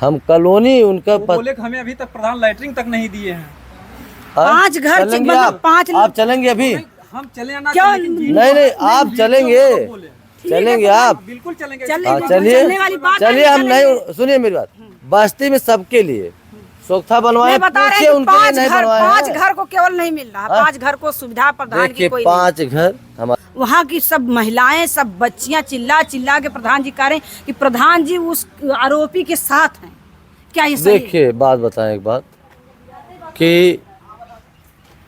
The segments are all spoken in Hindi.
हम कॉलोनी उनका बोले कि हमें अभी तक प्रधान लैटरिन तक नहीं दिए हैं। 5 घर चलेंगे आप चलेंगे अभी? हम चले ना क्यों? नहीं आप चलेंगे, चलेंगे आप बिल्कुल चलेंगे। चलिए हम नहीं, सुनिए मेरी बात, बस्ती में सबके लिए सोखता बनवाए, बता रहे पूछिए हैं उनके लिए नहीं बनवाए 5 घर को केवल नहीं मिल रहा, 5 घर को सुविधा प्रधान की कोई 5 घर हमारे वहाँ की सब महिलाएं सब बच्चियां चिल्ला चिल्ला के प्रधान जी कह रहे हैं कि प्रधान जी उस आरोपी के साथ हैं। क्या ये सही है? देखिए बात बताएं एक बात कि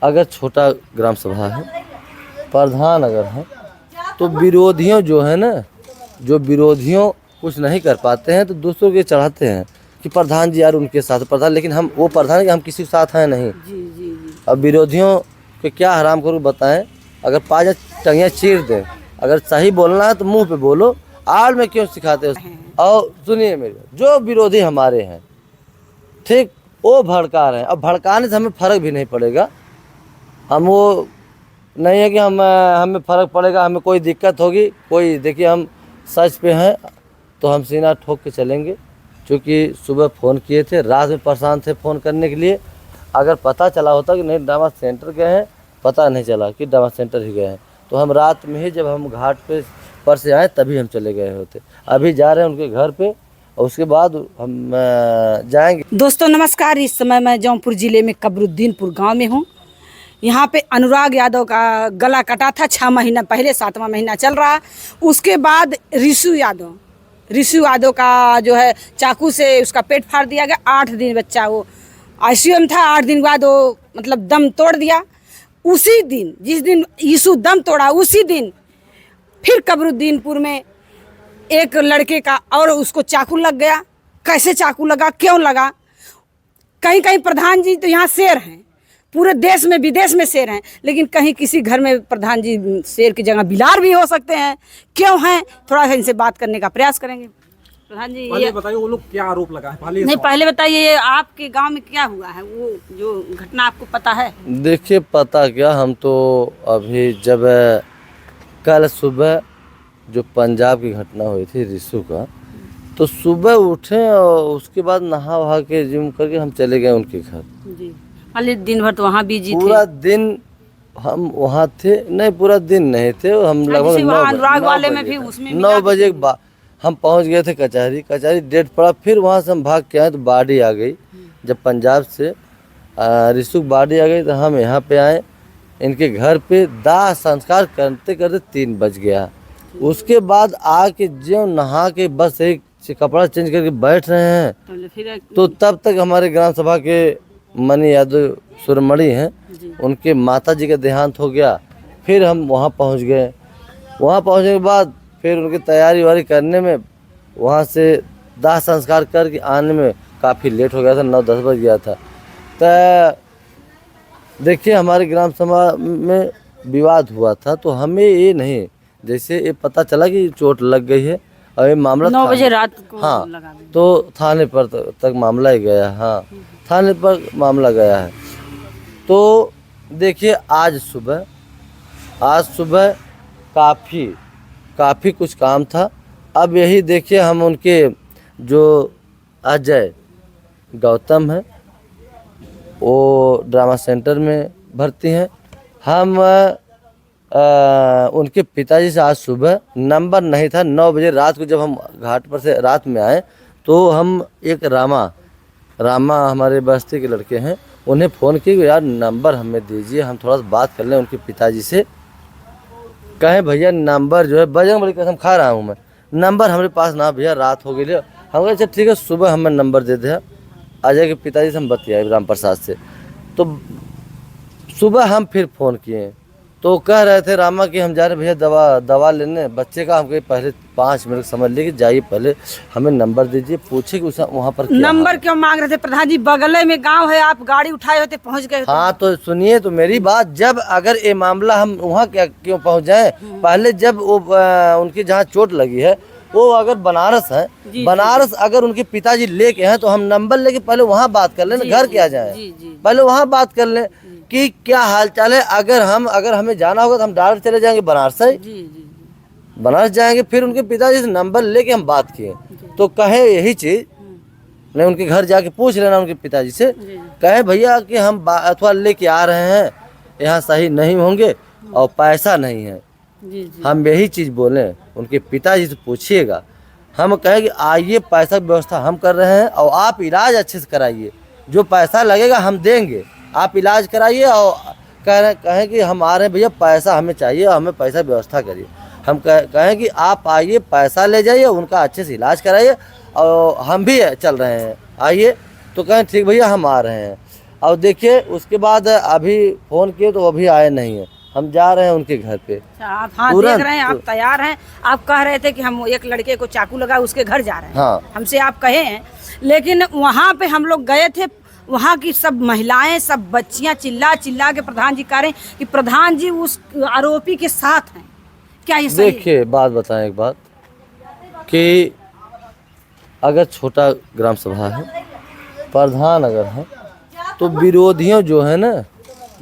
अगर छोटा ग्राम सभा है, प्रधान अगर है, तो विरोधियों जो है ना, जो विरोधियों कुछ नहीं कर पाते हैं तो दूसरों के चढ़ाते हैं कि प्रधान जी यार उनके साथ प्रधान, लेकिन हम वो प्रधान कि हम किसी के साथ हैं नहीं। जी। अब विरोधियों के क्या हराम करूँ बताएं, अगर 5 टंगियाँ चीर दें, अगर सही बोलना है तो मुंह पे बोलो, आड़ में क्यों सिखाते हो? और सुनिए मेरे, जो विरोधी हमारे हैं ठीक, वो भड़का रहे हैं। अब भड़काने से हमें फ़र्क भी नहीं पड़ेगा, हम वो नहीं है कि हमें फ़र्क पड़ेगा, हमें कोई दिक्कत होगी कोई, देखिए हम सच पे हैं तो हम सीना ठोक के चलेंगे। क्योंकि सुबह फ़ोन किए थे, रात में परेशान थे फ़ोन करने के लिए, अगर पता चला होता कि नहीं ड्रामा सेंटर गए हैं, पता नहीं चला कि ड्रामा सेंटर ही गए हैं, तो हम रात में ही जब हम घाट पे पर से आए तभी हम चले गए होते। अभी जा रहे हैं उनके घर पे और उसके बाद हम जाएंगे। दोस्तों नमस्कार, इस समय मैं जौनपुर जिले में कबरुद्दीनपुर गांव में हूं। यहाँ पे अनुराग यादव का गला कटा था 6 महीना पहले, 7वां महीना चल रहा। उसके बाद ऋषु यादव का जो है चाकू से उसका पेट फाड़ दिया गया। 8 दिन बच्चा वो आईसीयू में था। 8 दिन बाद वो मतलब दम तोड़ दिया। उसी दिन जिस दिन यीशु दम तोड़ा, उसी दिन फिर कबरुद्दीनपुर में एक लड़के का और उसको चाकू लग गया। कैसे चाकू लगा, क्यों लगा? कहीं कहीं प्रधान जी तो यहाँ शेर हैं, पूरे देश में विदेश में शेर हैं, लेकिन कहीं किसी घर में प्रधान जी शेर की जगह बिलार भी हो सकते हैं। क्यों हैं, थोड़ा सा इनसे बात करने का प्रयास करेंगे। प्रधान जी पहले बताइए वो लोग क्या आरोप लगा है? पहले बताइए आपके गांव में क्या हुआ है, वो जो घटना आपको पता है? देखिए पता क्या, हम तो अभी जब कल सुबह जो पंजाब की घटना हुई थी ऋषु का, तो सुबह उठे और उसके बाद नहा वहा के जिम करके हम चले गए उनके घर जी। दिन भर तो वहाँ बिजी थे? पूरा दिन हम वहाँ थे, नहीं पूरा दिन नहीं थे हम, लगभग 9 बजे के बाद हम पहुँच गए थे कचहरी डेट पड़ा। फिर वहाँ से हम भाग के आए तो बाड़ी आ गई। जब पंजाब से ऋषु बाड़ी आ गई तो हम यहाँ पे आए, इनके घर पे दाह संस्कार करते करते 3 बज गया। उसके बाद आके जो नहा के बस एक कपड़ा चेंज करके बैठ रहे हैं, तो तब तक हमारे ग्राम सभा के मनी यादव सुरमणि हैं, उनके माता जी का देहांत हो गया। फिर हम वहाँ पहुँच गए। वहाँ पहुँचने के बाद फिर उनकी तैयारी वारी करने में, वहाँ से दाह संस्कार करके आने में काफ़ी लेट हो गया था, 9-10 बज गया था। तो देखिए हमारे ग्राम सभा में विवाद हुआ था, तो हमें ये नहीं, जैसे ये पता चला कि चोट लग गई है और ये मामला 9 बजे रात को हाँ लगा दी। तो थाने पर तक मामला ही गया। हाँ थाने पर मामला गया है। तो देखिए आज सुबह काफ़ी कुछ काम था। अब यही देखिए हम उनके जो अजय गौतम है वो ड्रामा सेंटर में भर्ती हैं। हम उनके पिताजी से आज सुबह नंबर नहीं था, 9 बजे रात को जब हम घाट पर से रात में आए तो हम एक रामा हमारे बस्ती के लड़के हैं, उन्हें फ़ोन किए यार नंबर हमें दीजिए, हम थोड़ा सा बात कर लें उनके पिताजी से। कहें भैया नंबर जो है, बजरंग बली कसम खा रहा हूँ मैं, नंबर हमारे पास ना भैया, रात हो गई। हम कहे अच्छा ठीक है सुबह हमें नंबर दे दे। अजय के पिताजी से हम बतियाए राम प्रसाद से, तो सुबह हम फिर फ़ोन किए तो कह रहे थे रामा कि हम जा रहे भैया दवा लेने बच्चे का। हम कहे पहले 5 मिनट समझ लीजिए, जाइए पहले हमें नंबर दीजिए, पूछे कि उस वहाँ पर क्या नंबर क्यों मांग रहे थे प्रधान जी? बगले में गांव है, आप गाड़ी उठाए होते पहुँच गए। हाँ तो सुनिए तो मेरी बात, जब अगर ये मामला हम वहाँ क्या क्यों पहुँच जाए, पहले जब वो उनकी जहाँ चोट लगी है वो अगर बनारस है, बनारस अगर उनके पिताजी लेके हैं तो हम नंबर लेके पहले वहाँ बात कर लें, घर क्या जाए, पहले वहाँ बात कर लें कि क्या हाल चाल है। अगर हमें जाना होगा तो हम डायरेक्ट चले जाएंगे बनारस से, बनारस जाएंगे। फिर उनके पिताजी से नंबर लेके हम बात किए तो कहे यही चीज़ नहीं उनके घर जाके पूछ लेना उनके पिताजी से, कहे भैया कि हम अथवा लेके आ रहे हैं, यहाँ सही नहीं होंगे और पैसा नहीं है। हम यही चीज़ बोलें उनके पिताजी से पूछिएगा, हम कहें कि आइए पैसा की व्यवस्था हम कर रहे हैं और आप इलाज अच्छे से कराइए, जो पैसा लगेगा हम देंगे, आप इलाज कराइए। और कहें कि हम आ रहे हैं भैया पैसा हमें चाहिए और हमें पैसा व्यवस्था करिए। हम कहें कि आप आइए पैसा ले जाइए, उनका अच्छे से इलाज कराइए और हम भी चल रहे हैं, आइए। तो कहें ठीक भैया हम आ रहे हैं। और देखिए उसके बाद अभी फ़ोन किए तो अभी आए नहीं हैं, हम जा रहे हैं उनके घर पे। आप देख रहे हैं, आप तैयार हैं। आप कह रहे थे कि हम एक लड़के को चाकू लगा उसके घर जा रहे हैं। हाँ। हमसे आप कहे हैं, लेकिन वहाँ पे हम लोग गए थे, वहाँ की सब महिलाएं सब बच्चियाँ चिल्ला चिल्ला के प्रधान जी कह रहे हैं कि प्रधान जी उस आरोपी के साथ हैं। क्या ये सही है? देखिए बात बताएं एक बात कि अगर छोटा ग्राम सभा है, प्रधान अगर है, तो विरोधियों जो है ना,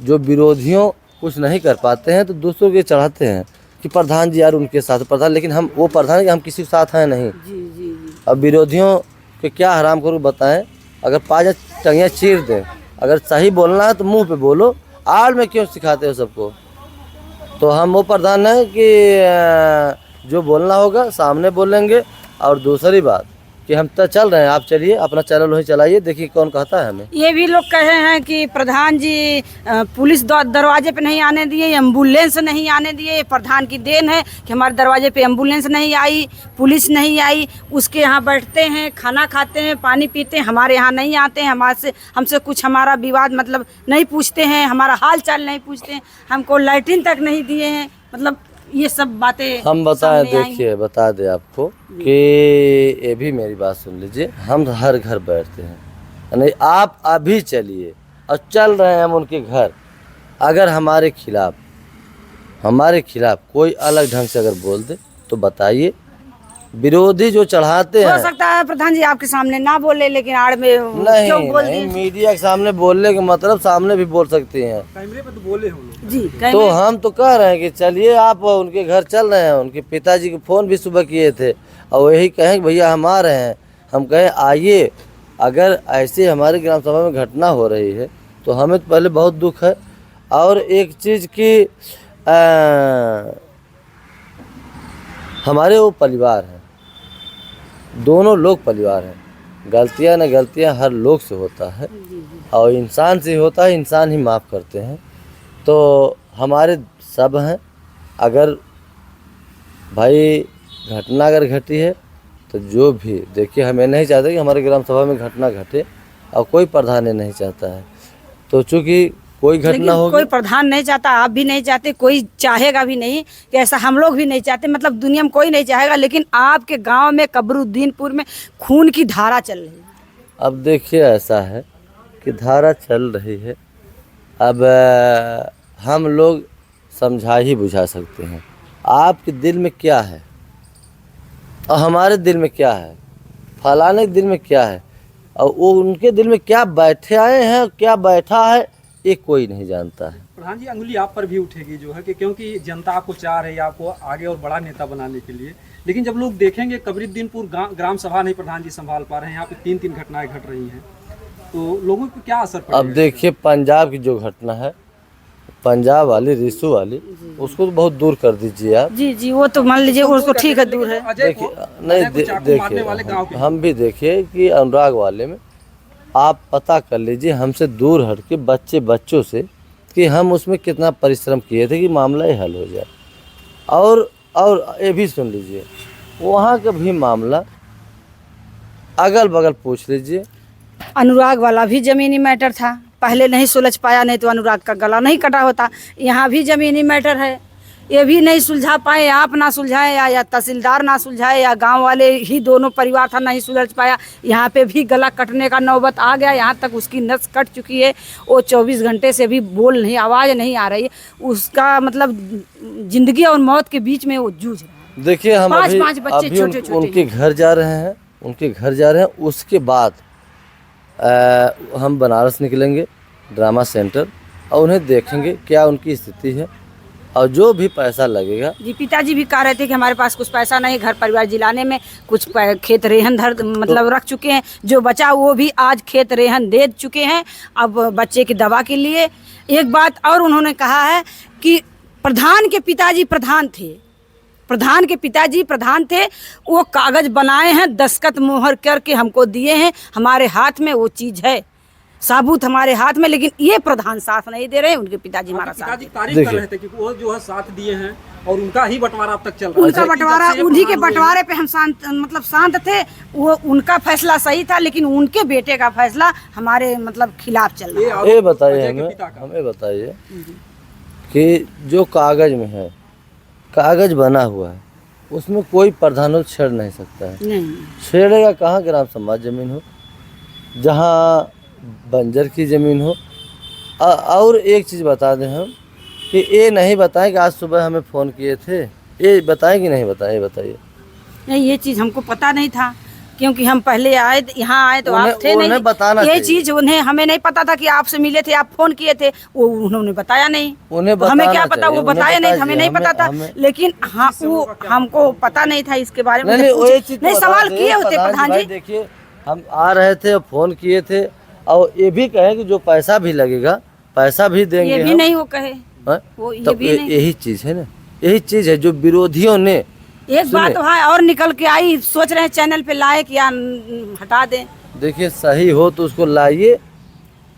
जो विरोधियों कुछ नहीं कर पाते हैं तो दूसरों के चढ़ाते हैं कि प्रधान जी यार उनके साथ प्रधान, लेकिन हम वो प्रधान कि हम किसी के साथ हैं नहीं। अब विरोधियों के क्या हराम करूँ बताएं, अगर 5 टंगियाँ चीर दें, अगर सही बोलना है तो मुंह पे बोलो, आड़ में क्यों सिखाते हो सबको। तो हम वो प्रधान हैं कि जो बोलना होगा सामने बोलेंगे। और दूसरी बात कि हम तो चल रहे हैं, आप चलिए अपना चैनल वहीं चलाइए, देखिए कौन कहता है हमें। ये भी लोग कहे हैं कि प्रधान जी पुलिस दरवाजे पे नहीं आने दिए, एम्बुलेंस नहीं आने दिए, प्रधान की देन है कि हमारे दरवाजे पे एम्बुलेंस नहीं आई, पुलिस नहीं आई। उसके यहाँ बैठते हैं, खाना खाते हैं, पानी पीते हैं, हमारे यहाँ नहीं आते हैं, हमसे कुछ हमारा विवाद मतलब नहीं पूछते हैं, हमारा हाल चाल नहीं पूछते हैं, हमको लैट्रिन तक नहीं दिए हैं। मतलब ये सब बातें हम बताएं, देखिए बता दें आपको कि ये भी मेरी बात सुन लीजिए, हम हर घर बैठते हैं, यानी आप अभी चलिए और चल रहे हैं हम उनके घर। अगर हमारे खिलाफ कोई अलग ढंग से अगर बोल दे तो बताइए। विरोधी जो चढ़ाते हैं, हो सकता है प्रधान जी आपके सामने ना बोले, लेकिन आड़ में नहीं, मीडिया के सामने बोलने के मतलब सामने भी बोल सकते हैं, कैमरे पे तो बोले हम लोग जी। तो हम तो कह रहे हैं कि चलिए आप उनके घर चल रहे हैं। उनके पिताजी को फ़ोन भी सुबह किए थे और यही कहें कि भैया हम आ रहे हैं। हम कहें आइए, अगर ऐसे हमारे ग्राम सभा में घटना हो रही है तो हमें तो पहले बहुत दुख है। और एक चीज़ कि हमारे वो परिवार हैं, दोनों लोग परिवार हैं, गलतियां न गलतियां हर लोग से होता है और इंसान से होता है, इंसान ही माफ़ करते हैं। तो हमारे सब हैं, अगर भाई घटना अगर घटी है तो जो भी देखिए, हमें नहीं चाहते कि हमारे ग्राम सभा में घटना घटे और कोई प्रधान नहीं चाहता है। तो चूँकि कोई घटना होगी, कोई प्रधान नहीं चाहता, आप भी नहीं चाहते, कोई चाहेगा भी नहीं कि ऐसा, हम लोग भी नहीं चाहते, मतलब दुनिया में कोई नहीं चाहेगा। लेकिन आपके गांव में कबरुद्दीनपुर में खून की धारा चल रही है। अब देखिए ऐसा है कि धारा चल रही है, अब हम लोग समझा ही बुझा सकते हैं आपके दिल में क्या है और हमारे दिल में क्या है, फलाने के दिल में क्या है और वो उनके दिल में क्या बैठे आए हैं, क्या बैठा है, ये कोई नहीं जानता है। प्रधान जी अंगुली आप पर भी उठेगी जो है कि क्योंकि जनता आपको चाह रही है आपको आगे और बड़ा नेता बनाने के लिए, लेकिन जब लोग देखेंगे कबरुद्दीनपुर ग्राम सभा नहीं प्रधान जी संभाल पा रहे हैं, यहाँ पे 3 घटनाएं घट रही हैं, तो लोगों को क्या असर पड़ेगा? अब देखिए पंजाब की जो घटना है, पंजाब वाली रिसू वाली, उसको तो बहुत दूर कर दीजिए आप। जी, वो तो मान लीजिए उसको ठीक है, दूर है। देखिए नहीं, देखिए हम भी देखिए कि अनुराग वाले में आप पता कर लीजिए, हमसे दूर हट के बच्चों से कि हम उसमें कितना परिश्रम किए थे कि मामला ही हल हो जाए। और ये भी सुन लीजिए, वहाँ का भी मामला अगल बगल पूछ लीजिए। अनुराग वाला भी जमीनी मैटर था, पहले नहीं सुलझ पाया, नहीं तो अनुराग का गला नहीं कटा होता। यहाँ भी जमीनी मैटर है, ये भी नहीं सुलझा पाए, आप ना सुलझाए या तहसीलदार ना सुलझाए या गांव वाले ही, दोनों परिवार था, नहीं सुलझ पाया। यहाँ पे भी गला कटने का नौबत आ गया, यहाँ तक उसकी नस कट चुकी है, वो 24 घंटे से भी बोल नहीं, आवाज़ नहीं आ रही है। उसका मतलब जिंदगी और मौत के बीच में वो जूझ रहा है। देखिए हम पाँच बच्चे छोटे-छोटे उनके घर जा रहे हैं, उसके बाद हम बनारस निकलेंगे ड्रामा सेंटर और उन्हें देखेंगे क्या उनकी स्थिति है और जो भी पैसा लगेगा जी पिताजी भी कह रहे थे कि हमारे पास कुछ पैसा नहीं, घर परिवार जिलाने में कुछ खेत रेहन धर मतलब रख चुके हैं, जो बचा वो भी आज खेत रेहन दे चुके हैं अब बच्चे की दवा के लिए। एक बात और उन्होंने कहा है कि प्रधान के पिताजी प्रधान थे, प्रधान के पिताजी प्रधान थे, वो कागज बनाए हैं, दस्तखत मोहर करके हमको दिए हैं, हमारे हाथ में वो चीज़ है, साबूत हमारे हाथ में, लेकिन ये प्रधान साथ नहीं दे रहे हैं। उनके पिताजी हमारा साथ पिताजी तारीफ कर रहे थे कि वो जो है साथ दिए हैं और उनका ही बंटवारा अब तक चल रहा है। उनका बंटवारा, उन्हीं के बंटवारे पे हम शांत थे। वो उनका फैसला सही था, लेकिन उनके बेटे का फैसला हमारे मतलब खिलाफ चल रहा है। ये बताइए हमें बताइए कि जो कागज में है, कागज बना हुआ है, उसमें कोई प्रधान छेड़ नहीं सकता है। नहीं छेड़ेगा कहाँ? ग्राम समाज जमीन हो, जहाँ बंजर की ज़मीन हो। और एक चीज़ बता दें हम कि ये नहीं बताएं कि आज सुबह हमें फ़ोन किए थे, ये बताएं कि नहीं बताएं? ये बताइए। नहीं, ये चीज़ हमको पता नहीं था, क्योंकि हम पहले आए यहाँ आए तो आप थे नहीं। बताना ये चीज़ उन्हें हमें नहीं पता था कि आपसे मिले थे, आप फ़ोन किए थे, वो उन्होंने बताया नहीं। उन्हें तो हमें क्या पता, वो बताया नहीं, हमें नहीं पता था। लेकिन हाँ, वो हमको पता नहीं था इसके बारे में। नहीं सवाल किए होते प्रधान जी। देखिए हम आ रहे थे और फ़ोन किए थे, और ये भी कहें कि जो पैसा भी लगेगा पैसा भी देंगे। ये भी नहीं वो कहे, वो ये भी नहीं। यही चीज़ है ना, यही चीज़ है जो विरोधियों ने। एक बात वहाँ और निकल के आई, सोच रहे हैं चैनल पे लाए कि या हटा दें। देखिए सही हो तो उसको लाइए,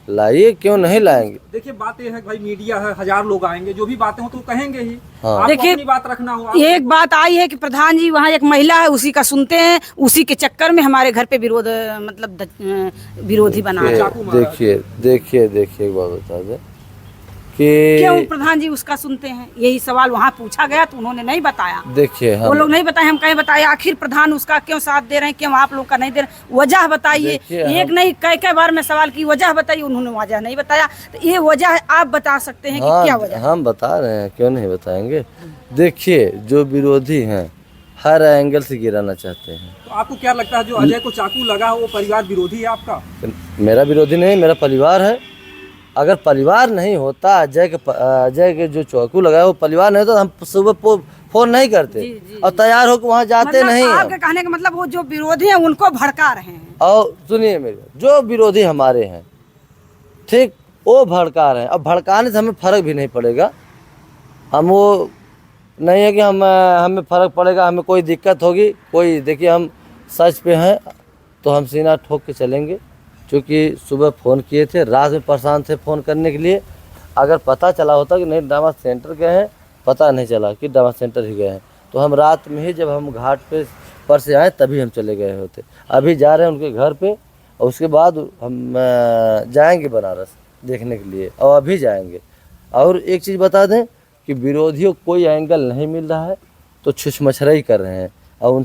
लाइए, क्यों नहीं लाएंगे? देखिए बात ये है भाई, मीडिया है, 1000 लोग आएंगे, जो भी बातें हो तो कहेंगे ही। हाँ। देखिए अपनी बात रखना हो। एक बात आई है कि प्रधान जी वहाँ एक महिला है, उसी का सुनते हैं, उसी के चक्कर में हमारे घर पे विरोध मतलब विरोधी बना रहे हैं। देखिए देखिए देखिए एक बात बता दें कि क्यों प्रधान जी उसका सुनते हैं? यही सवाल वहाँ पूछा गया तो उन्होंने नहीं बताया। देखिए वो लोग नहीं बताए, हम कहीं बताए। आखिर प्रधान उसका क्यों साथ दे रहे हैं, क्यों आप लोग का नहीं दे रहे? वजह बताइए। एक नहीं कई बार मैं सवाल की, वजह बताइए, उन्होंने वजह नहीं बताया। तो ये वजह आप बता सकते हैं कि क्या वजह? हम बता रहे हैं, क्यों नहीं बताएंगे। देखिए जो विरोधी हैं हर एंगल से गिराना चाहते हैं। तो आपको क्या लगता है जो अजय को चाकू लगा वो परिवार विरोधी है आपका? मेरा विरोधी नहीं, मेरा परिवार है। अगर परिवार नहीं होता, अजय के जो चाकू लगा है वो परिवार नहीं होता, तो हम सुबह फोन नहीं करते। जी। और तैयार होकर वहाँ जाते मतलब नहीं। आपके कहने का मतलब वो जो विरोधी हैं उनको भड़का रहे हैं। और सुनिए मेरे, जो विरोधी हमारे हैं ठीक, वो भड़का रहे हैं। अब भड़काने से हमें फर्क भी नहीं पड़ेगा। हम वो नहीं है कि हमें फ़र्क पड़ेगा, हमें कोई दिक्कत होगी कोई। देखिए हम सच पे हैं तो हम सीना ठोक के चलेंगे, क्योंकि सुबह फ़ोन किए थे, रात में परेशान थे फ़ोन करने के लिए। अगर पता चला होता कि नहीं ड्रामा सेंटर गए हैं, पता नहीं चला कि ड्रामा सेंटर ही गए हैं, तो हम रात में ही जब हम घाट पर से आए तभी हम चले गए होते। अभी जा रहे हैं उनके घर पे, और उसके बाद हम जाएंगे बनारस देखने के लिए, और अभी जाएंगे। और एक चीज़ बता दें कि विरोधियों को कोई एंगल नहीं मिल रहा है तो छुछमछराई कर रहे हैं। और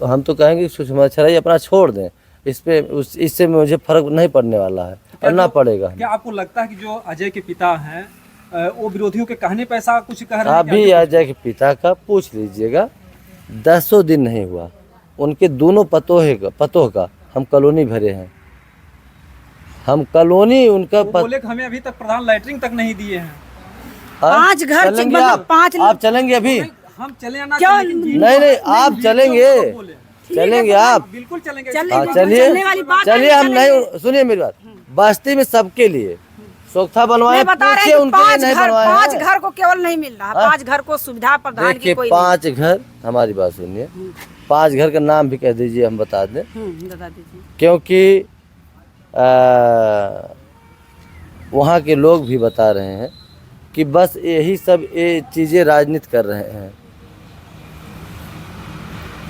हम तो कहेंगे छुछमछराई अपना छोड़ दें, इससे मुझे फर्क नहीं पड़ने वाला है और ना पड़ेगा। क्या आपको लगता है कि जो अजय के पिता हैं वो विरोधियों के कहने पे ऐसा कुछ कह रहे हैं? अभी अजय के पिता का पूछ लीजिएगा, 10 दिन नहीं हुआ उनके दोनों पतों का हम कॉलोनी भरे हैं। हम कॉलोनी उनका बोले कि हमें अभी तक प्रधान लैटरिन तक नहीं दिए हैं। 5 घर आप चलेंगे अभी? हम चले ना नहीं आप चलेंगे आप बिल्कुल चलेंगे। चलिए हम नहीं, सुनिए मेरी बात, बस्ती में सबके लिए सोखा बनवाए, पूछिए उनके नहीं बनवाए। 5 घर को केवल नहीं मिल रहा, 5 घर को सुविधा प्रदान की कोई 5 घर, हमारी बात सुनिए, 5 घर का नाम भी कह दीजिए, हम बता दें। बता दीजिए, क्योंकि वहाँ के लोग भी बता रहे हैं कि बस यही सब ये चीज़ें राजनीति कर रहे हैं।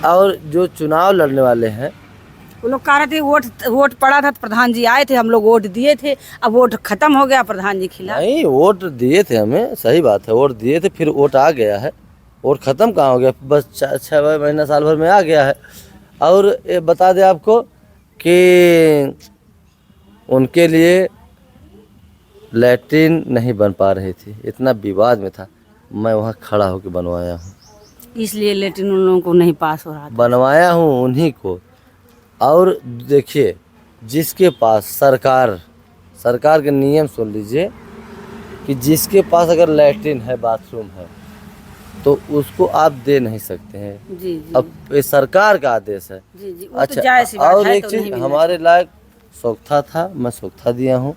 और जो चुनाव लड़ने वाले हैं वो लोग कह रहे थे वोट पड़ा था तो प्रधान जी आए थे, हम लोग वोट दिए थे, अब वोट खत्म हो गया, प्रधान जी खिला नहीं। वोट दिए थे हमें, सही बात है, वोट दिए थे, फिर वोट आ गया है। वोट ख़त्म कहाँ हो गया, बस 6 महीना साल भर में आ गया है। और ये बता दें आपको कि उनके लिए लैट्रिन नहीं बन पा रही थी, इतना विवाद में था, मैं वहाँ खड़ा होकर बनवाया हूँ। इसलिए लैट्रिन उन लोगों को नहीं पास हो रहा था। बनवाया हूँ उन्हीं को। और देखिए जिसके पास सरकार के नियम सुन लीजिए, कि जिसके पास अगर लैट्रिन है, बाथरूम है, तो उसको आप दे नहीं सकते हैं। जी जी अब ये सरकार का आदेश है। जी जी, वो तो अच्छा, जायज़ सी बात और है, एक तो चीज नहीं मिलना हमारे लायक सोख्ता था, मैं सोख्ता दिया हूँ।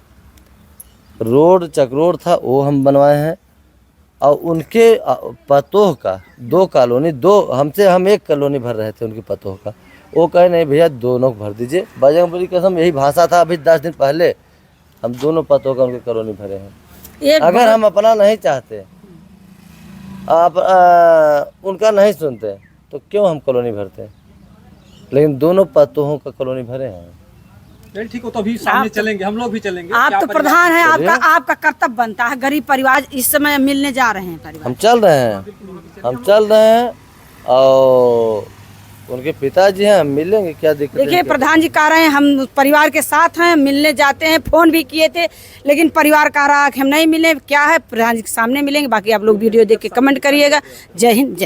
रोड चकरोड था, वो हम बनवाए हैं। और उनके पतोह का 2 कॉलोनी, 2 हमसे, हम 1 कॉलोनी भर रहे थे उनके पतोह का। वो कहे नहीं भैया दोनों को भर दीजिए। बजरंगबली कसम यही भाषा था अभी 10 दिन पहले, हम दोनों पतोह का उनके कॉलोनी भरे हैं। एक अगर हम अपना नहीं चाहते, आप उनका नहीं सुनते, तो क्यों हम कॉलोनी भरते? लेकिन दोनों पतोहों का कॉलोनी भरे हैं। चलिए ठीक हो, तो अभी सामने चलेंगे, हम लोग भी चलेंगे। आप क्या तो परिवार- प्रधान हैं, आपका कर्तव्य बनता है। गरीब परिवार इस समय मिलने जा रहे हैं परिवार। हम चल रहे हैं, हम चल रहे हैं। और उनके पिताजी हैं, हम मिलेंगे, क्या दिक्कत है? देखिए प्रधान जी कह रहे हैं हम परिवार के साथ हैं, मिलने जाते हैं। फोन भी किए थे, लेकिन परिवार कह रहा है कि हम नहीं मिले। क्या है, प्रधान जी के सामने मिलेंगे। बाकी आप लोग वीडियो देख के कमेंट करिएगा। जय हिंद, जय